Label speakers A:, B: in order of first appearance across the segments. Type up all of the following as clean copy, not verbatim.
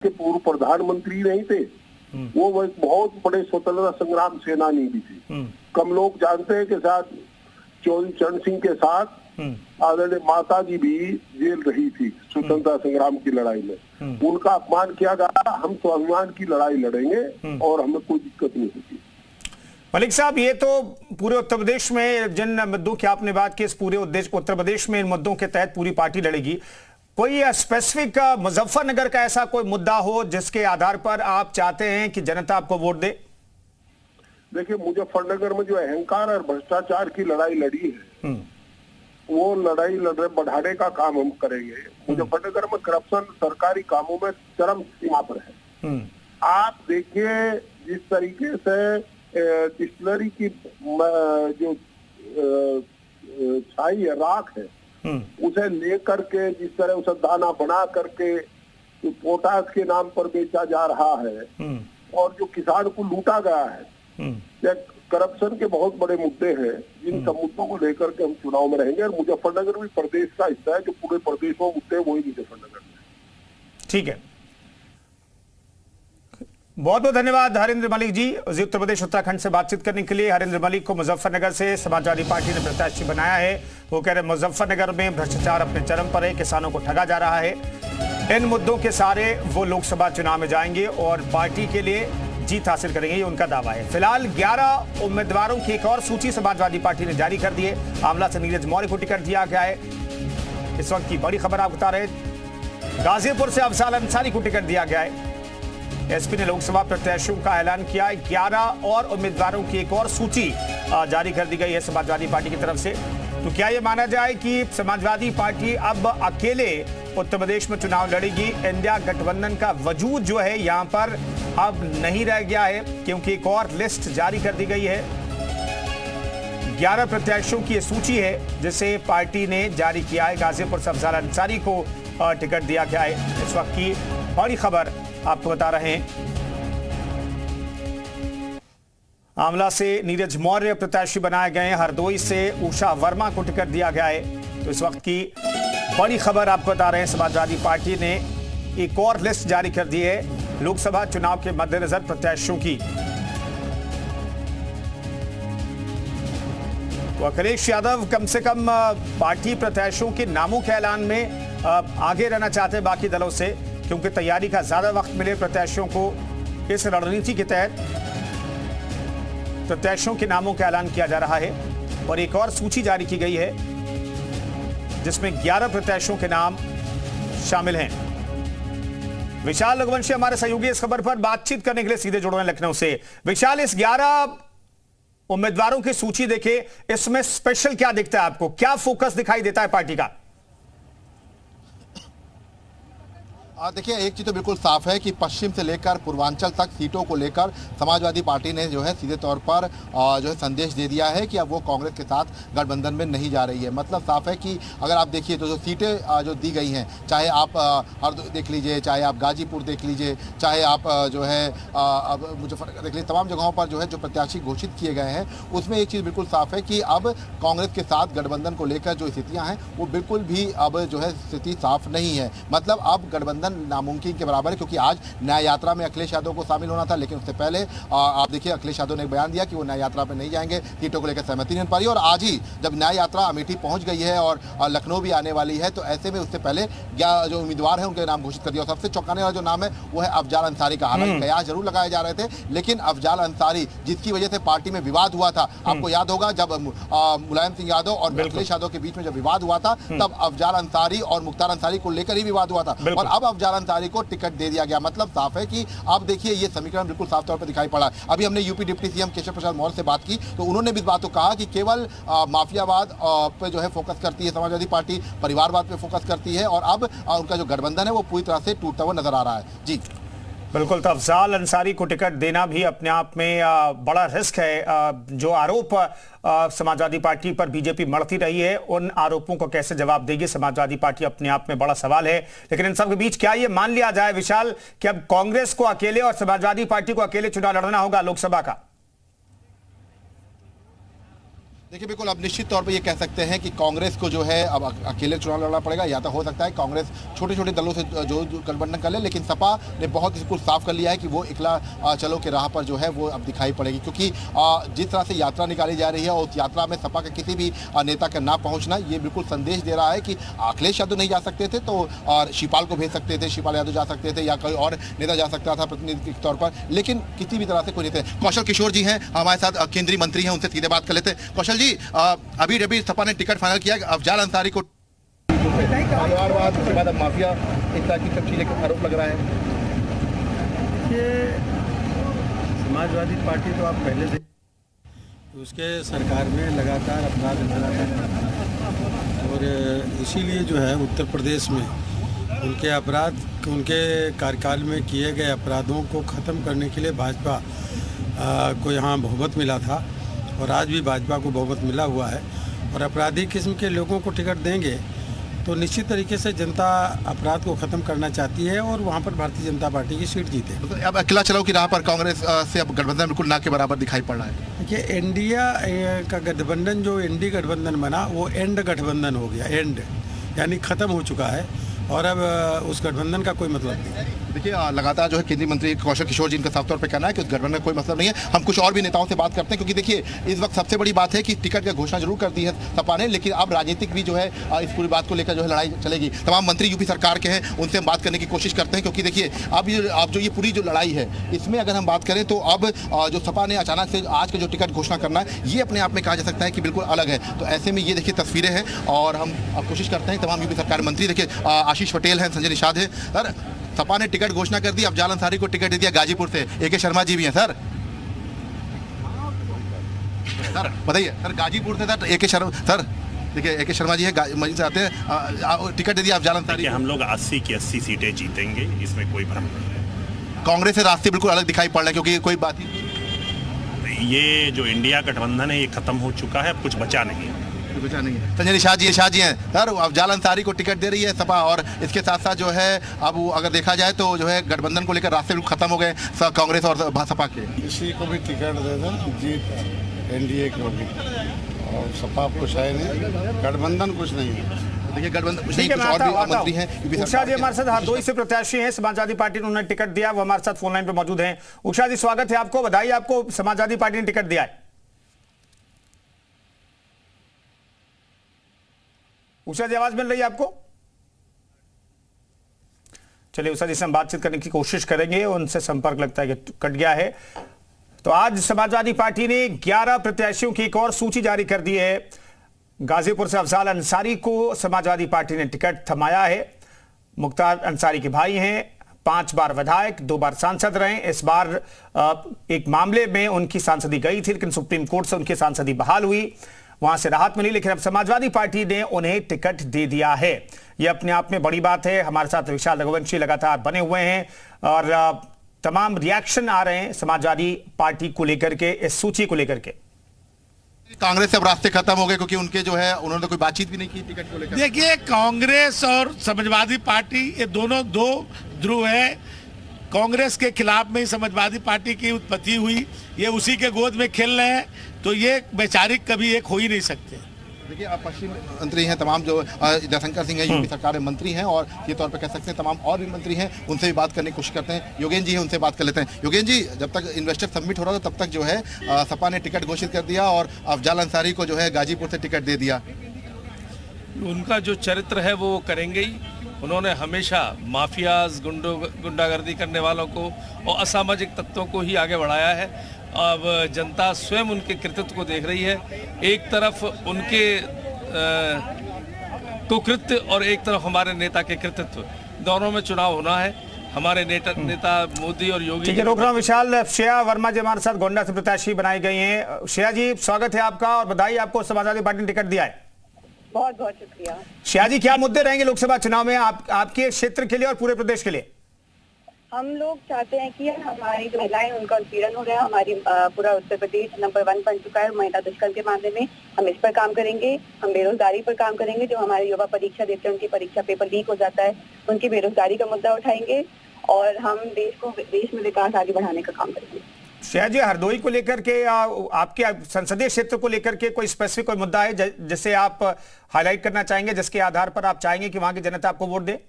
A: के पूर्व प्रधानमंत्री नहीं थे, वो एक बहुत बड़े स्वतंत्रता संग्राम सेनानी भी थे। कम लोग जानते हैं कि साथ चौधरी चरण सिंह के साथ आदरणीय माता जी भी जेल रही थी स्वतंत्रता संग्राम की लड़ाई में। उनका अपमान किया गया। हम स्वाभिमान की लड़ाई लड़ेंगे और हमें कोई दिक्कत नहीं होगी।
B: मलिक साहब, ये तो पूरे उत्तर प्रदेश में जिन मुद्दों की आपने बात की, इस पूरे उत्तर प्रदेश में इन मुद्दों के तहत पूरी पार्टी लड़ेगी। कोई स्पेसिफिक मुजफ्फरनगर का ऐसा कोई मुद्दा हो जिसके आधार पर आप चाहते हैं कि जनता आपको वोट दे?
A: देखिए, मुजफ्फरनगर में जो अहंकार और भ्रष्टाचार की लड़ाई लड़ी है, वो लड़ाई बढ़ाने का काम हम करेंगे। मुजफ्फरनगर में करप्शन सरकारी कामों में चरम सीमा पर है। आप देखिए जिस तरीके से डिस्टिलरी की जो छाई है, राख है, उसे लेकर के जिस तरह उसे दाना बना करके जो पोटास के नाम पर बेचा जा रहा है और जो किसान को लूटा गया है, या करप्शन के बहुत बड़े मुद्दे हैं। जिन सब मुद्दों को लेकर के हम चुनाव में रहेंगे। और मुजफ्फरनगर भी प्रदेश का हिस्सा है। जो पूरे प्रदेश में मुद्दे वही मुजफ्फरनगर में।
B: ठीक है, बहुत बहुत धन्यवाद हरेंद्र मलिक जी, उत्तर प्रदेश उत्तराखंड से बातचीत करने के लिए। हरेंद्र मलिक को मुजफ्फरनगर से समाजवादी पार्टी ने प्रत्याशी बनाया है। वो कह रहे मुजफ्फरनगर में भ्रष्टाचार अपने चरम पर है, किसानों को ठगा जा रहा है। इन मुद्दों के सारे वो लोकसभा चुनाव में जाएंगे और पार्टी के लिए जीत हासिल करेंगे, ये उनका दावा है। फिलहाल 11 उम्मीदवारों की एक और सूची समाजवादी पार्टी ने जारी कर दी है। आमला से नीरज मौर्य को टिकट दिया गया है। इस वक्त की बड़ी खबर आप बता रहे, गाजियापुर से अफजाल अंसारी को टिकट दिया गया है। एसपी ने लोकसभा प्रत्याशियों का ऐलान किया है। 11 और उम्मीदवारों की एक और सूची जारी कर दी गई है समाजवादी पार्टी की तरफ से। तो क्या यह माना जाए कि समाजवादी पार्टी अब अकेले उत्तर प्रदेश में चुनाव लड़ेगी? इंडिया गठबंधन का वजूद जो है यहां पर अब नहीं रह गया है, क्योंकि एक और लिस्ट जारी कर दी गई है। 11 प्रत्याशियों की यह सूची है जिसे पार्टी ने जारी किया है। गाजियापुर से अफजाल अंसारी को टिकट दिया गया है। इस वक्त की बड़ी खबर आपको बता रहे हैं। आमला से नीरज मौर्य प्रत्याशी बनाए गए हैं। हरदोई से उषा वर्मा को टिकट दिया गया है। तो इस वक्त की बड़ी खबर आपको बता रहे हैं, समाजवादी पार्टी ने एक और लिस्ट जारी कर दी है लोकसभा चुनाव के मद्देनजर प्रत्याशियों की। तो अखिलेश यादव कम से कम पार्टी प्रत्याशियों के नामों के ऐलान में आगे रहना चाहते हैं बाकी दलों से, क्योंकि तैयारी का ज्यादा वक्त मिले प्रत्याशियों को। इस रणनीति के तहत प्रत्याशियों के नामों का ऐलान किया जा रहा है और एक और सूची जारी की गई है जिसमें 11 प्रत्याशियों के नाम शामिल हैं। विशाल रघुवंशी हमारे सहयोगी इस खबर पर बातचीत करने के लिए सीधे जुड़ रहे हैं लखनऊ से। विशाल, इस 11 उम्मीदवारों की सूची देखे, इसमें स्पेशल क्या दिखता है आपको? क्या फोकस दिखाई देता है पार्टी का?
C: देखिए, एक चीज़ तो बिल्कुल साफ है कि पश्चिम से लेकर पूर्वांचल तक सीटों को लेकर समाजवादी पार्टी ने जो है सीधे तौर पर जो है संदेश दे दिया है कि अब वो कांग्रेस के साथ गठबंधन में नहीं जा रही है। मतलब साफ है कि अगर आप देखिए तो जो सीटें जो दी गई हैं, चाहे आप हरदोई देख लीजिए, चाहे आप गाजीपुर देख लीजिए, चाहे आप जो है मुजफ्फरनगर देख लीजिए, तमाम जगहों पर जो है जो प्रत्याशी घोषित किए गए हैं, उसमें एक चीज़ बिल्कुल साफ है कि अब कांग्रेस के साथ गठबंधन को लेकर जो स्थितियाँ हैं वो बिल्कुल भी अब जो है स्थिति साफ नहीं है। मतलब अब गठबंधन नामुमकिन के बराबर है, क्योंकि आज न्याय यात्रा में अखिलेश यादव को शामिल होना था, लेकिन उससे पहले आप देखिए अखिलेश यादव ने एक बयान दिया कि वो न्याय यात्रा पे नहीं जाएंगे, सीटों को लेकर सहमति नहीं पाई। और आज ही जब न्याय यात्रा अमेठी पहुंच गई है और लखनऊ भी आने वाली है, तो ऐसे में उससे पहले जो उम्मीदवार है उनके नाम घोषित कर दिया। और सबसे चौंकाने वाला जो नाम है वो है अफजाल अंसारी का। हालांकि कयास जरूर लगाए जा रहे थे, लेकिन अफजाल अंसारी जिसकी वजह से पार्टी में विवाद हुआ था, आपको याद होगा जब मुलायम सिंह यादव और अखिलेश यादव के बीच में जब विवाद हुआ था, तब अफजाल अंसारी और मुख्तार अंसारी को लेकर ही विवाद हुआ था। और अब अफजाल अंसारी को टिकट दे दिया गया। मतलब साफ है कि अब देखिए ये समीकरण बिल्कुल साफ तौर पर दिखाई पड़ा। अभी हमने UP deputy CM Keshav Prasad Maurya से बात की, तो उन्होंने भी इस बात को कहा कि केवल माफियावाद पे जो है फोकस करती है समाजवादी पार्टी, परिवारवाद पे फोकस करती है, और अब उनका जो गठबंधन है वो पूरी तरह से टूटता हुआ नजर आ रहा है। जी
B: बिल्कुल, तो अफजाल अंसारी को टिकट देना भी अपने आप में बड़ा रिस्क है। जो आरोप समाजवादी पार्टी पर बीजेपी मढ़ती रही है, उन आरोपों को कैसे जवाब देगी समाजवादी पार्टी, अपने आप में बड़ा सवाल है। लेकिन इन सब के बीच क्या ये मान लिया जाए विशाल कि अब कांग्रेस को अकेले और समाजवादी पार्टी को अकेले चुनाव लड़ना होगा लोकसभा का?
C: देखिए बिल्कुल अब निश्चित तौर पे ये कह सकते हैं कि कांग्रेस को जो है अब अकेले चुनाव लड़ना पड़ेगा, या तो हो सकता है कांग्रेस छोटे छोटे दलों से जो गठबंधन कर ले, लेकिन सपा ने बहुत बिल्कुल साफ कर लिया है कि वो इकला चलो के राह पर जो है वो अब दिखाई पड़ेगी, क्योंकि जिस तरह से यात्रा निकाली जा रही है और उस यात्रा में सपा का किसी भी नेता का ना पहुंचना ये बिल्कुल संदेश दे रहा है कि अखिलेश यादव नहीं जा सकते थे तो शिवपाल को भेज सकते थे, शिवपाल यादव जा सकते थे या कोई और नेता जा सकता था प्रतिनिधि के तौर पर, लेकिन किसी भी तरह से कोई नहीं थे। कौशल किशोर जी हैं हमारे साथ, केंद्रीय मंत्री हैं, उनसे सीधे बात कर लेते हैं। कौशल जी, अभी सपा ने टिकट फाइनल किया, अफजाल अंसारी को परिवारवाद के बाद माफिया इस तरह की सब चीजें का आरोप लग रहा है।
D: ये समाजवादी पार्टी तो आप पहले से उसके सरकार में लगातार अपराध बढ़ा था और इसीलिए जो है उत्तर प्रदेश में उनके अपराध, उनके कार्यकाल में किए गए अपराधों को ख़त्म करने के लिए भाजपा को यहाँ बहुमत मिला था और आज भी भाजपा को बहुमत मिला हुआ है और अपराधी किस्म के लोगों को टिकट देंगे तो निश्चित तरीके से जनता अपराध को खत्म करना चाहती है और वहाँ पर भारतीय जनता पार्टी की सीट जीते।
C: अब अकेला चलाओ की राह पर कांग्रेस से अब गठबंधन बिल्कुल ना के बराबर दिखाई पड़ रहा है।
D: देखिए इंडिया का गठबंधन जो एनडी गठबंधन बना वो एंड गठबंधन हो गया, एंड यानी ख़त्म हो चुका है और अब उस गठबंधन का कोई मतलब नहीं।
C: देखिए लगातार जो है केंद्रीय मंत्री कौशल किशोर जी इनका साफ तौर पे कहना है कि उस गठबंधन का कोई मतलब नहीं है। हम कुछ और भी नेताओं से बात करते हैं, क्योंकि देखिए इस वक्त सबसे बड़ी बात है कि टिकट की घोषणा जरूर कर दी है सपा ने, लेकिन अब राजनीतिक भी जो है इस पूरी बात को लेकर जो है लड़ाई चलेगी। तमाम मंत्री यूपी सरकार के हैं, उनसे हम बात करने की कोशिश करते हैं, क्योंकि देखिए अब जो ये पूरी जो लड़ाई है इसमें अगर हम बात करें तो अब जो सपा ने अचानक से आज का जो टिकट घोषणा करना है ये अपने आप में कहा जा सकता है कि बिल्कुल अलग है। तो ऐसे में ये देखिए तस्वीरें हैं और हम कोशिश करते हैं तमाम यूपी सरकार मंत्री, देखिए आशीष पटेल हैं, संजय निषाद है। सर सपा ने टिकट घोषणा कर दी, अफजाल अंसारी को टिकट दे दिया गाजीपुर से, ए.के. शर्मा जी भी हैं सर बताइए सर गाजीपुर से सर ए.के. शर्मा सर देखिए ए.के. शर्मा जी है से आते हैं, टिकट दे दिया अफजाल अंसारी।
E: हम लोग 80 की 80 सीटें जीतेंगे, इसमें कोई भ्रम नहीं है।
C: कांग्रेस से रास्ते बिल्कुल अलग दिखाई पड़ रहे हैं, क्योंकि कोई बात ही
E: ये जो इंडिया गठबंधन है ये खत्म हो चुका है, कुछ बचा नहीं है।
C: संजय निषाद जी हैं सर, अफजाल अंसारी को टिकट दे रही है सपा और इसके साथ साथ जो है अब अगर देखा जाए तो जो है गठबंधन को लेकर रास्ते खत्म हो गए कांग्रेस और सपा के।
F: किसी को भी टिकट दे दें जीत एनडीए की होगी और सपा कुछ है नहीं, गठबंधन कुछ नहीं है।
C: देखिए गठबंधन कुछ नहीं, कुछ और भी मंत्री हैं।
B: उषा जी हमारे साथ हरदोई से प्रत्याशी हैं, समाजवादी पार्टी ने उन्हें टिकट दिया, वो हमारे साथ फोन लाइन पे मौजूद हैं। उषा जी स्वागत है आपको, बधाई आपको, समाजवादी पार्टी ने टिकट दिया है। उषा जी आवाज मिल रही है आपको? चलिए उषा जी से हम बातचीत करने की कोशिश करेंगे, उनसे संपर्क लगता है कि कट गया है। तो आज समाजवादी पार्टी ने 11 प्रत्याशियों की एक और सूची जारी कर दी है। गाजीपुर से अफजाल अंसारी को समाजवादी पार्टी ने टिकट थमाया है। मुख्तार अंसारी के भाई हैं, 5 बार विधायक, 2 बार सांसद रहे। इस बार एक मामले में उनकी सांसदी गई थी, लेकिन सुप्रीम कोर्ट से उनकी सांसदी बहाल हुई, वहां से राहत मिली, लेकिन अब समाजवादी पार्टी ने उन्हें टिकट दे दिया है। यह अपने आप में बड़ी बात है। हमारे साथ विशाल रघुवंशी लगातार बने हुए हैं और तमाम रिएक्शन आ रहे हैं समाजवादी पार्टी को लेकर के, इस सूची को लेकर के।
C: कांग्रेस से अब रास्ते खत्म हो गए, क्योंकि उनके जो है उन्होंने कोई बातचीत भी नहीं की टिकट को लेकर।
G: देखिए कांग्रेस और समाजवादी पार्टी ये दोनों दो ध्रुव है। कांग्रेस के खिलाफ में ही समाजवादी पार्टी की उत्पत्ति हुई, ये उसी के गोद में खेल रहे हैं, तो ये वैचारिक कभी एक हो ही नहीं सकते।
C: देखिए आप पश्चिम मंत्री हैं, तमाम जो जयशंकर सिंह है यूपी सरकार में मंत्री हैं और ये तौर पे कह सकते हैं तमाम और भी मंत्री हैं, उनसे भी बात करने की कोशिश करते हैं। योगेन जी हैं, उनसे बात कर लेते हैं। योगेन जी, जब तक इन्वेस्टर सबमिट हो रहा था तब तक जो है सपा ने टिकट घोषित कर दिया और अफजाल अंसारी को जो है गाजीपुर से टिकट दे दिया।
H: उनका जो चरित्र है वो करेंगे ही। उन्होंने हमेशा माफियाज, गुंडागर्दी करने वालों को और असामाजिक तत्वों को ही आगे बढ़ाया है। अब जनता स्वयं उनके कृतित्व को देख रही है। एक तरफ उनके कुकृत्य और एक तरफ हमारे नेता के कृतित्व, दोनों में चुनाव होना है। हमारे नेता मोदी और योगी।
B: ठीक है, रोक रहा हूं विशाल। श्रेया वर्मा जी हमारे साथ गोंडा से प्रत्याशी बनाई गई हैं। श्रेया जी स्वागत है आपका और बधाई, आपको समाजवादी पार्टी ने टिकट दिया है।
I: बहुत बहुत शुक्रिया।
B: श्रेया जी, क्या मुद्दे रहेंगे लोकसभा चुनाव में आपके क्षेत्र के लिए और पूरे प्रदेश के लिए?
I: हम लोग चाहते हैं कि हमारी जो महिलाएं उनका उत्पीड़न हो रहा है, हमारी पूरा उत्तर प्रदेश नंबर 1 बन चुका है महिला दुष्कर्म के मामले में। हम इस पर काम करेंगे। हम बेरोजगारी पर काम करेंगे। जो हमारे युवा परीक्षा देते हैं उनकी परीक्षा पेपर लीक हो जाता है, उनकी बेरोजगारी का मुद्दा उठाएंगे और हम देश में विकास आगे बढ़ाने का काम करेंगे।
B: श्रेया जी, हरदोई को लेकर के आपके संसदीय क्षेत्र को लेकर के कोई स्पेसिफिक कोई मुद्दा है जिसे आप हाईलाइट करना चाहेंगे, जिसके आधार पर आप चाहेंगे कि वहां की जनता आपको वोट दे?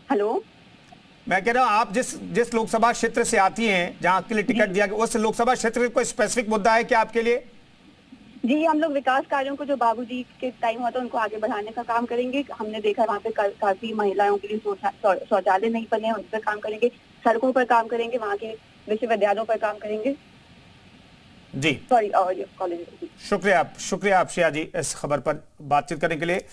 I: हेलो,
B: मैं कह रहा हूं आप जिस लोकसभा क्षेत्र से आती हैं, जहां आपके लिए टिकट दिया गया, उस लोकसभा क्षेत्र में कोई स्पेसिफिक मुद्दा है क्या आपके लिए?
I: जी, हम लोग विकास कार्यों को जो बाबूजी के टाइम हुआ था उनको आगे बढ़ाने का काम करेंगे। हमने देखा वहाँ पे काफी महिलाओं के लिए शौचालय नहीं बने, उन पर काम करेंगे। सड़कों पर काम करेंगे, वहाँ के विश्वविद्यालयों पर काम करेंगे
B: जी।
I: सॉरी, और कॉलेज।
B: शुक्रिया आप श्रेया जी इस खबर पर बातचीत करने के लिए।